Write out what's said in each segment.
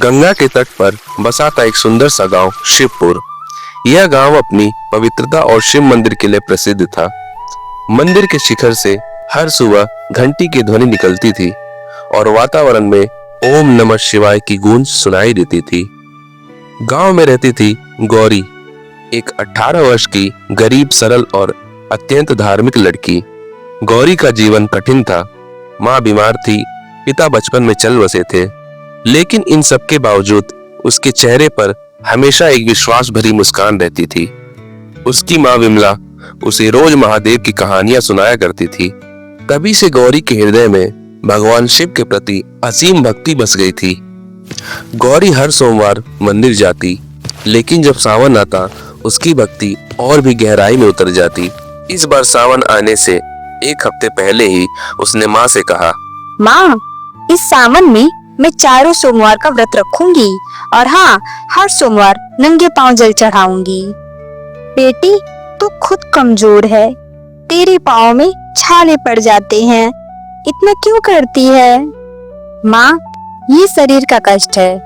गंगा के तट पर बसा था एक सुंदर सा गांव शिवपुर। यह गांव अपनी पवित्रता और शिव मंदिर के लिए प्रसिद्ध था। मंदिर के शिखर से हर सुबह घंटी की ध्वनि निकलती थी और वातावरण में ओम नमः शिवाय की गूंज सुनाई देती थी। गांव में रहती थी गौरी, एक 18 वर्ष की गरीब, सरल और अत्यंत धार्मिक लड़की। गौरी का जीवन कठिन था। माँ बीमार थी, पिता बचपन में चल बसे थे, लेकिन इन सब के बावजूद उसके चेहरे पर हमेशा एक विश्वास भरी मुस्कान रहती थी। उसकी माँ विमला उसे रोज महादेव की कहानियां सुनाया करती थी। तभी से गौरी के हृदय में भगवान शिव के प्रति असीम भक्ति बस गई थी। गौरी हर सोमवार मंदिर जाती, लेकिन जब सावन आता उसकी भक्ति और भी गहराई में उतर जाती। इस बार सावन आने से एक हफ्ते पहले ही उसने माँ से कहा, माँ, इस सावन में मैं चारों सोमवार का व्रत रखूंगी और हाँ, हर सोमवार नंगे पांव जल चढ़ाऊंगी। बेटी, तू खुद कमजोर है, तेरे पाँव में छाले पड़ जाते हैं, इतना क्यों करती है? माँ, ये शरीर का कष्ट है,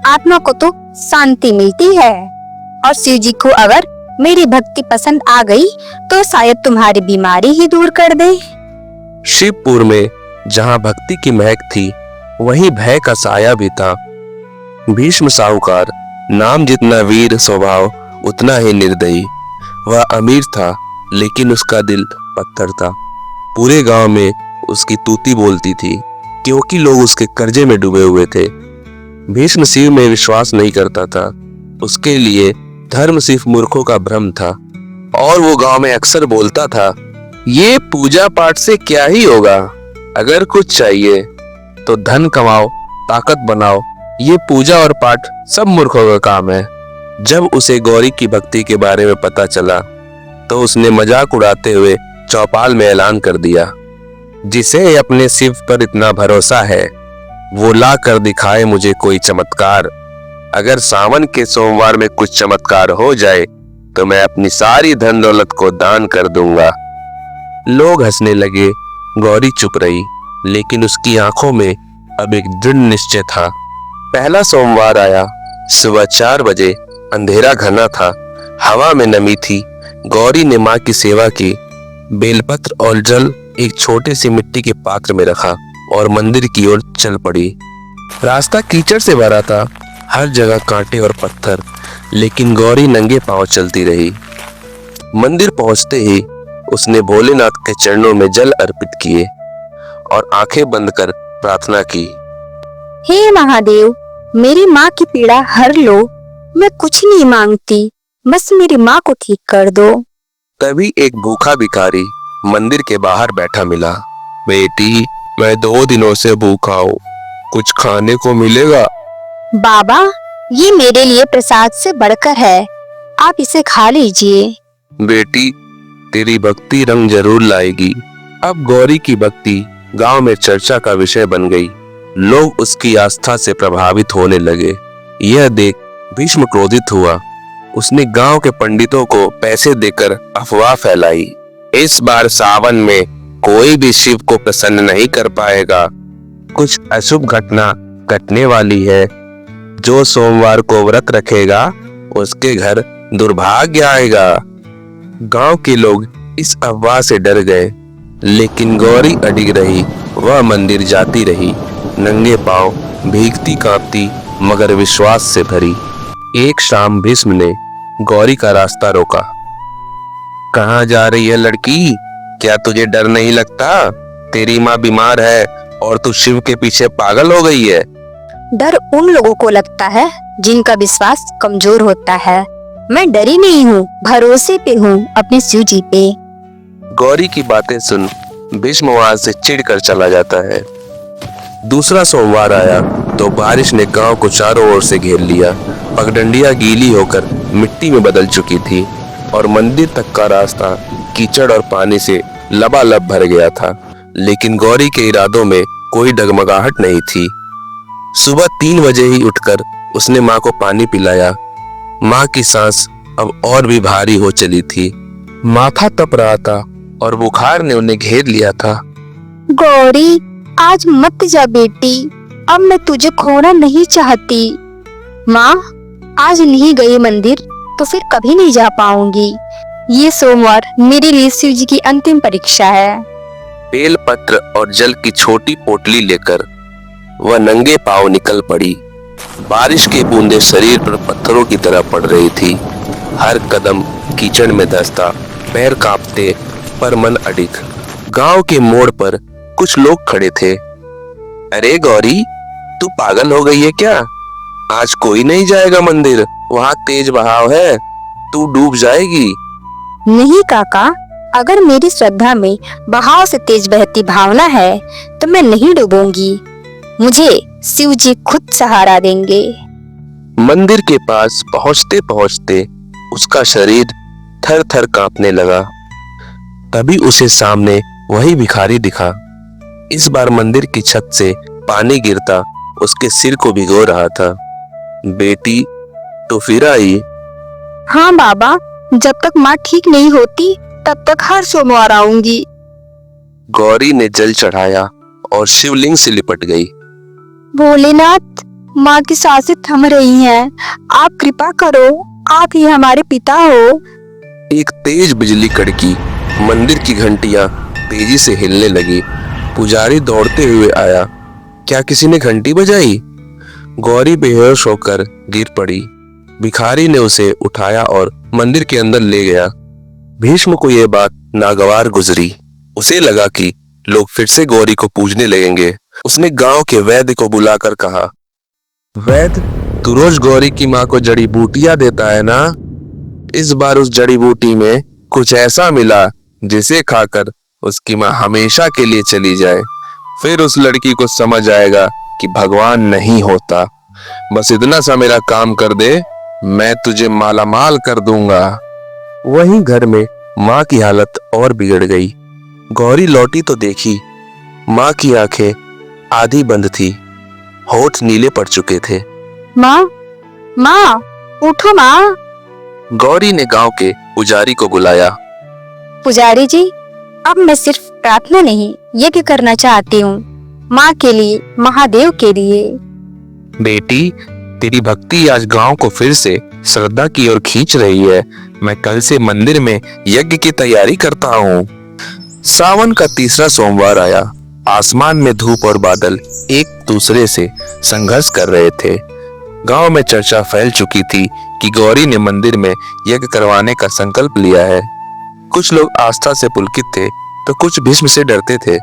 आत्मा को तो शांति मिलती है। और शिव जी को अगर मेरी भक्ति पसंद आ गई तो शायद तुम्हारी बीमारी ही दूर कर दे। शिवपुर में जहाँ भक्ति की महक थी, वहीं भय का साया भी था। भीष्म साहूकार, नाम जितना वीर स्वभाव उतना ही निर्दयी। वह अमीर था, लेकिन उसका दिल पत्थर था। पूरे गांव में उसकी तूती बोलती थी, क्योंकि लोग उसके कर्जे में डूबे हुए थे। भीष्म शिव में विश्वास नहीं करता था। उसके लिए धर्म सिर्फ मूर्खों का भ्रम था। और वो गांव में अक्सर बोलता था, ये पूजा पाठ से क्या ही होगा, अगर कुछ चाहिए तो धन कमाओ, ताकत बनाओ, ये पूजा और पाठ सब मूर्खों का काम है। जब उसे गौरी की भक्ति के बारे में पता चला तो उसने मजाक उड़ाते हुए चौपाल में ऐलान कर दिया, जिसे अपने शिव पर इतना भरोसा है वो ला कर दिखाए मुझे कोई चमत्कार। अगर सावन के सोमवार में कुछ चमत्कार हो जाए तो मैं अपनी सारी धन दौलत को दान कर दूंगा। लोग हंसने लगे। गौरी चुप रही, लेकिन उसकी आंखों में अब एक दृढ़ निश्चय था। पहला सोमवार आया। सुबह 4 बजे अंधेरा घना था, हवा में नमी थी। गौरी ने माँ की सेवा की। बेलपत्र और जल एक छोटे से मिट्टी के पात्र में रखा और मंदिर की ओर चल पड़ी। रास्ता कीचड़ से भरा था, हर जगह कांटे और पत्थर, लेकिन गौरी नंगे पांव चलती रही। मंदिर पहुंचते ही उसने भोलेनाथ के चरणों में जल अर्पित किए और आंखें बंद कर प्रार्थना की। हे महादेव, मेरी माँ की पीड़ा हर लो। मैं कुछ नहीं मांगती, बस मेरी माँ को ठीक कर दो। तभी एक भूखा भिखारी मंदिर के बाहर बैठा मिला। बेटी, मैं 2 दिनों से भूखा हूँ, कुछ खाने को मिलेगा? बाबा, ये मेरे लिए प्रसाद से बढ़कर है, आप इसे खा लीजिए। बेटी, तेरी भक्ति रंग जरूर लाएगी। अब गौरी की भक्ति गांव में चर्चा का विषय बन गई। लोग उसकी आस्था से प्रभावित होने लगे। यह देख भीष्म क्रोधित हुआ। उसने गांव के पंडितों को पैसे देकर अफवाह फैलाई। इस बार सावन में कोई भी शिव को प्रसन्न नहीं कर पाएगा। कुछ अशुभ घटना घटने वाली है। जो सोमवार को व्रत रखेगा उसके घर दुर्भाग्य आएगा। गांव के लोग इस अफवाह से डर गए, लेकिन गौरी अडिग रही। वह मंदिर जाती रही, नंगे पांव, भीगती कांपती, मगर विश्वास से भरी। एक शाम भीष्म ने गौरी का रास्ता रोका। कहाँ जा रही है लड़की? क्या तुझे डर नहीं लगता? तेरी माँ बीमार है और तू शिव के पीछे पागल हो गई है। डर उन लोगों को लगता है जिनका विश्वास कमजोर होता है। मैं डरी नहीं हूँ, भरोसे पे हूँ अपने शिव जी पे। गौरी की बातें सुन भीष्म वहां से चिढ़कर चला जाता है। दूसरा सोमवार आया तो बारिश ने गांव को चारों ओर से घेर लिया। पगडंडियां गीली होकर मिट्टी में बदल चुकी थी और मंदिर तक का रास्ता कीचड़ और पानी से लबालब भर गया था। लेकिन गौरी के इरादों में कोई डगमगाहट नहीं थी। सुबह 3 बजे ही उठकर उसने माँ को पानी पिलाया। माँ की सांस अब और भी भारी हो चली थी। माथा तप रहा था और बुखार ने उन्हें घेर लिया था। गौरी, आज मत जा बेटी, अब मैं तुझे खोना नहीं चाहती। माँ, आज नहीं गई मंदिर तो फिर कभी नहीं जा पाऊंगी। ये सोमवार मेरे लिए शिव जी की अंतिम परीक्षा है। बेलपत्र और जल की छोटी पोटली लेकर वह नंगे पांव निकल पड़ी। बारिश की बूंदें शरीर पर पत्थरों की तरह पड़ रही थी। हर कदम कीचड़ में धंसता, पैर कांपते पर मन अडिग। गांव के मोड़ पर कुछ लोग खड़े थे। अरे गौरी, तू पागल हो गई है क्या? आज कोई नहीं जाएगा मंदिर, वहां तेज बहाव है, तू डूब जाएगी। नहीं काका, अगर मेरी श्रद्धा में बहाव से तेज बहती भावना है तो मैं नहीं डूबूंगी। मुझे शिव जी खुद सहारा देंगे। मंदिर के पास पहुंचते पहुंचते उसका शरीर थर थर कांपने लगा। तभी उसे सामने वही भिखारी दिखा। इस बार मंदिर की छत से पानी गिरता उसके सिर को भिगो रहा था। बेटी, तो फिर आई? हाँ बाबा, जब तक माँ ठीक नहीं होती तब तक हर सोमवार आऊंगी। गौरी ने जल चढ़ाया और शिवलिंग से लिपट गई। भोलेनाथ, माँ की सांसें थम रही हैं, आप कृपा करो, आप ही हमारे पिता हो। एक तेज बिजली कड़की। मंदिर की घंटियां तेजी से हिलने लगी। पुजारी दौड़ते हुए आया। क्या किसी ने घंटी बजाई? गौरी बेहोश होकर गिर पड़ी। भिखारी ने उसे उठाया और मंदिर के अंदर ले गया। भीष्म को यह बात नागवार गुजरी। उसे लगा कि लोग फिर से गौरी को पूजने लगेंगे। उसने गांव के वैद्य को बुलाकर कहा, वैद्य, तू रोज गौरी की माँ को जड़ी बूटियां देता है ना? इस बार उस जड़ी बूटी में कुछ ऐसा मिला जिसे खाकर उसकी माँ हमेशा के लिए चली जाए। फिर उस लड़की को समझ आएगा कि भगवान नहीं होता। बस इतना सा मेरा काम कर दे, मैं तुझे मालामाल कर दूंगा। वहीं घर में माँ की हालत और बिगड़ गई। गौरी लौटी तो देखी, माँ की आंखें आधी बंद थी, होठ नीले पड़ चुके थे। माँ, माँ, उठो माँ। गौरी ने गांव के पुजारी को बुलाया। पुजारी जी, अब मैं सिर्फ प्रार्थना नहीं, यज्ञ करना चाहती हूँ, माँ के लिए, महादेव के लिए। बेटी, तेरी भक्ति आज गांव को फिर से श्रद्धा की ओर खींच रही है। मैं कल से मंदिर में यज्ञ की तैयारी करता हूँ। सावन का तीसरा सोमवार आया। आसमान में धूप और बादल एक दूसरे से संघर्ष कर रहे थे। गांव में चर्चा फैल चुकी थी कि गौरी ने मंदिर में यज्ञ करवाने का संकल्प लिया है। कुछ लोग आस्था से पुलकित थे तो कुछ भीष्म से डरते थे।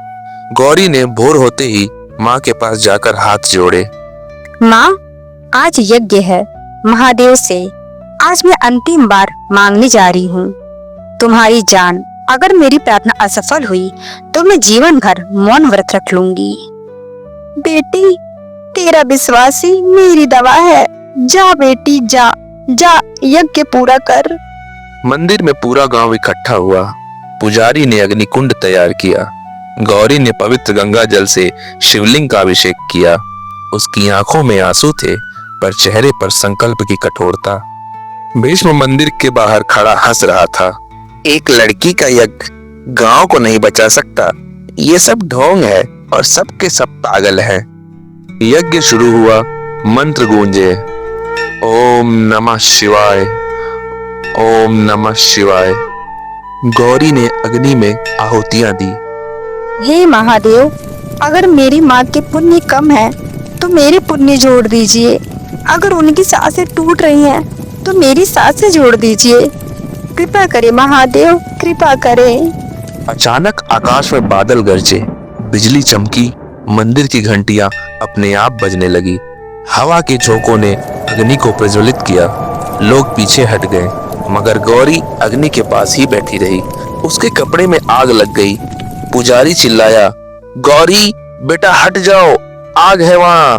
गौरी ने भोर होते ही माँ के पास जाकर हाथ जोड़े। माँ, आज यज्ञ है महादेव से। आज मैं अंतिम बार मांगने जा रही हूँ तुम्हारी जान। अगर मेरी प्रार्थना असफल हुई तो मैं जीवन भर मौन व्रत रख लूंगी। बेटी, तेरा विश्वास ही मेरी दवा है। जा बेटी, जा जा, यज्ञ पूरा कर। मंदिर में पूरा गांव इकट्ठा हुआ। पुजारी ने अग्निकुंड तैयार किया। गौरी ने पवित्र गंगा जल से शिवलिंग का अभिषेक किया। उसकी आंखों में आंसू थे पर चेहरे पर संकल्प की कठोरता। भीष्म मंदिर के बाहर खड़ा हंस रहा था। एक लड़की का यज्ञ गांव को नहीं बचा सकता। ये सब ढोंग है और सबके सब पागल हैं। यज्ञ शुरू हुआ। मंत्र गूंजे, ओम नमः शिवाय, ओम नमः शिवाय। गौरी ने अग्नि में आहुतियां दी। हे महादेव, अगर मेरी माँ के पुण्य कम है तो मेरे पुण्य जोड़ दीजिए। अगर उनकी सांसें टूट रही हैं तो मेरी सांसें जोड़ दीजिए। कृपा करें महादेव, कृपा करें। अचानक आकाश में बादल गरजे, बिजली चमकी, मंदिर की घंटियां अपने आप बजने लगी। हवा के झोंकों ने अग्नि को प्रज्वलित किया। लोग पीछे हट गए मगर गौरी अग्नि के पास ही बैठी रही। उसके कपड़े में आग लग गई। पुजारी चिल्लाया, गौरी बेटा हट जाओ, आग है वहां।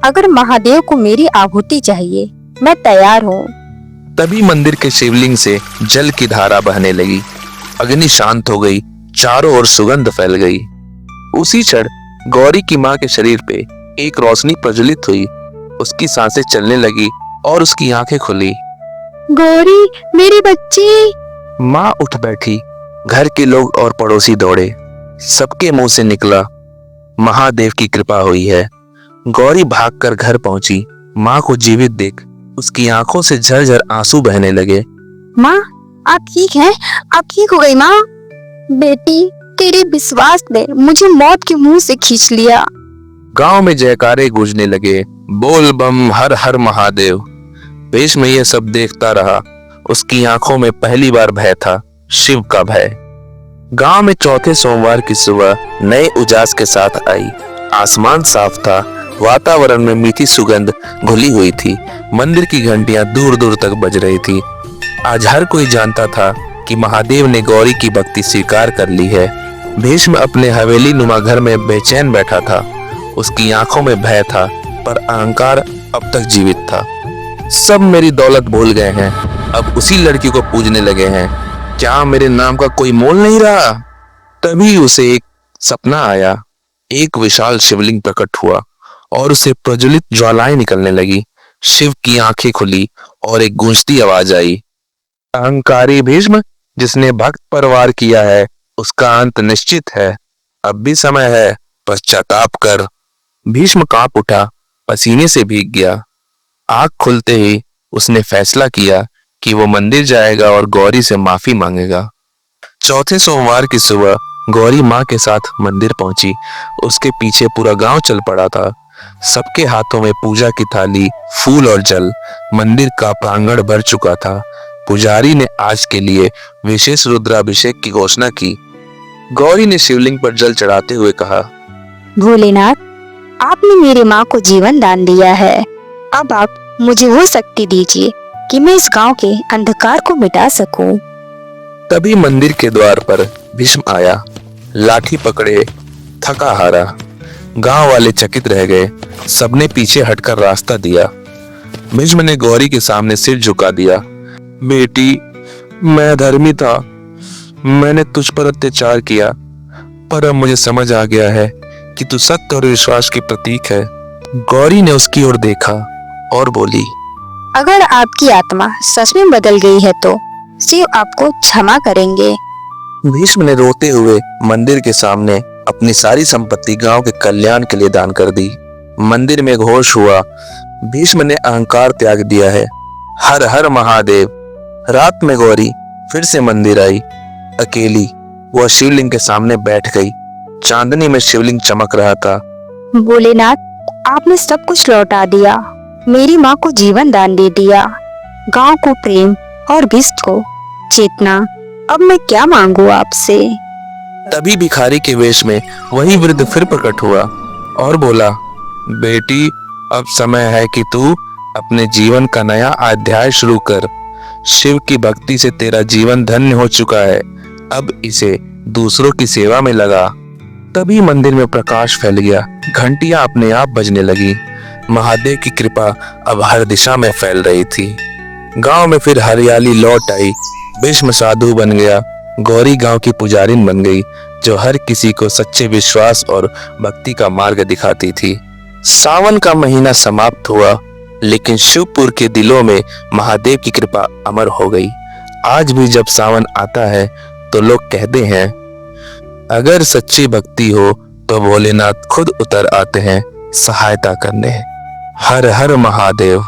अगर महादेव को मेरी आहुति चाहिए, मैं तैयार हूँ। तभी मंदिर के शिवलिंग से जल की धारा बहने लगी। अग्नि शांत हो गई। चारों ओर सुगंध फैल गई। उसी क्षण गौरी की माँ के शरीर पे एक रोशनी प्रज्वलित हुई। उसकी सांसें चलने लगी और उसकी आंखें खुली। गौरी, मेरी बच्ची। माँ उठ बैठी। घर के लोग और पड़ोसी दौड़े। सबके मुंह से निकला, महादेव की कृपा हुई है। गौरी भागकर घर पहुंची। माँ को जीवित देख उसकी आंखों से झरझर आंसू बहने लगे। माँ, आप ठीक हैं? आप ठीक हो गई माँ? बेटी, तेरे विश्वास ने मुझे मौत के मुंह से खींच लिया। गांव में जयकारे गूंजने लगे, बोल बम हर हर महादेव। भीष्म ये सब देखता रहा। उसकी आंखों में पहली बार भय था, शिव का भय। गांव में चौथे सोमवार की सुबह नए उजास के साथ आई। आसमान साफ था, वातावरण में मीठी सुगंध घुली हुई थी। मंदिर की घंटियां दूर दूर तक बज रही थी। आज हर कोई जानता था कि महादेव ने गौरी की भक्ति स्वीकार कर ली है। भीष्म अपने हवेली नुमा घर में बेचैन बैठा था। उसकी आंखों में भय था, पर अहंकार अब तक जीवित था। सब मेरी दौलत भूल गए हैं, अब उसी लड़की को पूजने लगे हैं। क्या मेरे नाम का कोई मोल नहीं रहा? तभी उसे एक सपना आया। एक विशाल शिवलिंग प्रकट हुआ और उसे प्रज्वलित ज्वालाएं निकलने लगी। शिव की आंखें खुली और एक गूंजती आवाज आई, अहंकारी भीष्म, जिसने भक्त पर वार किया है उसका अंत निश्चित है। अब भी समय है, पश्चाताप कर। भीष्म कांप उठा, पसीने से भीग गया। आंख खुलते ही उसने फैसला किया कि वो मंदिर जाएगा और गौरी से माफी मांगेगा। चौथे सोमवार की सुबह गौरी माँ के साथ मंदिर पहुंची। उसके पीछे पूरा गांव चल पड़ा था। सबके हाथों में पूजा की थाली, फूल और जल। मंदिर का प्रांगण भर चुका था। पुजारी ने आज के लिए विशेष रुद्राभिषेक की घोषणा की। गौरी ने शिवलिंग पर जल चढ़ाते हुए कहा, भोलेनाथ, आपने मेरी माँ को जीवन दान दिया है। अब आप मुझे वो शक्ति दीजिए कि मैं इस गांव के अंधकार को मिटा सकूं। तभी मंदिर के द्वार पर भीष्म आया, लाठी पकड़े, थका हारा। गांव वाले चकित रह गए। सबने पीछे हटकर रास्ता दिया। भीष्म ने गौरी के सामने सिर झुका दिया। बेटी, मैं धर्मी था। मैंने तुझ पर अत्याचार किया, पर अब मुझे समझ आ गया है कि तू सत्य और विश्वास की प्रतीक है। गौरी ने उसकी ओर देखा और बोली, अगर आपकी आत्मा सच में बदल गई है तो शिव आपको क्षमा करेंगे। भीष्म ने रोते हुए मंदिर के सामने अपनी सारी संपत्ति गांव के कल्याण के लिए दान कर दी। मंदिर में घोष हुआ, भीष्म ने अहंकार त्याग दिया है। हर हर महादेव। रात में गौरी फिर से मंदिर आई। अकेली वह शिवलिंग के सामने बैठ गई। चांदनी में शिवलिंग चमक रहा था। भोलेनाथ, आपने सब कुछ लौटा दिया, मेरी माँ को जीवन दान दे दिया, गांव को प्रेम और विष्ट को चेतना। अब मैं क्या मांगू आपसे? तभी भिखारी के वेश में वही वृद्ध फिर प्रकट हुआ और बोला, बेटी, अब समय है कि तू अपने जीवन का नया अध्याय शुरू कर। शिव की भक्ति से तेरा जीवन धन्य हो चुका है। अब इसे दूसरों की सेवा में लगा। तभी मंदिर में प्रकाश फैल गया। घंटियां अपने आप बजने लगी। महादेव की कृपा अब हर दिशा में फैल रही थी। गांव में फिर हरियाली लौट आई। भीष्म साधु बन गया। गौरी गांव की पुजारिन बन गई, जो हर किसी को सच्चे विश्वास और भक्ति का मार्ग दिखाती थी। सावन का महीना समाप्त हुआ, लेकिन शिवपुर के दिलों में महादेव की कृपा अमर हो गई। आज भी जब सावन आता है तो लोग कहते हैं, अगर सच्ची भक्ति हो तो भोलेनाथ खुद उतर आते हैं सहायता करने। हर हर महादेव।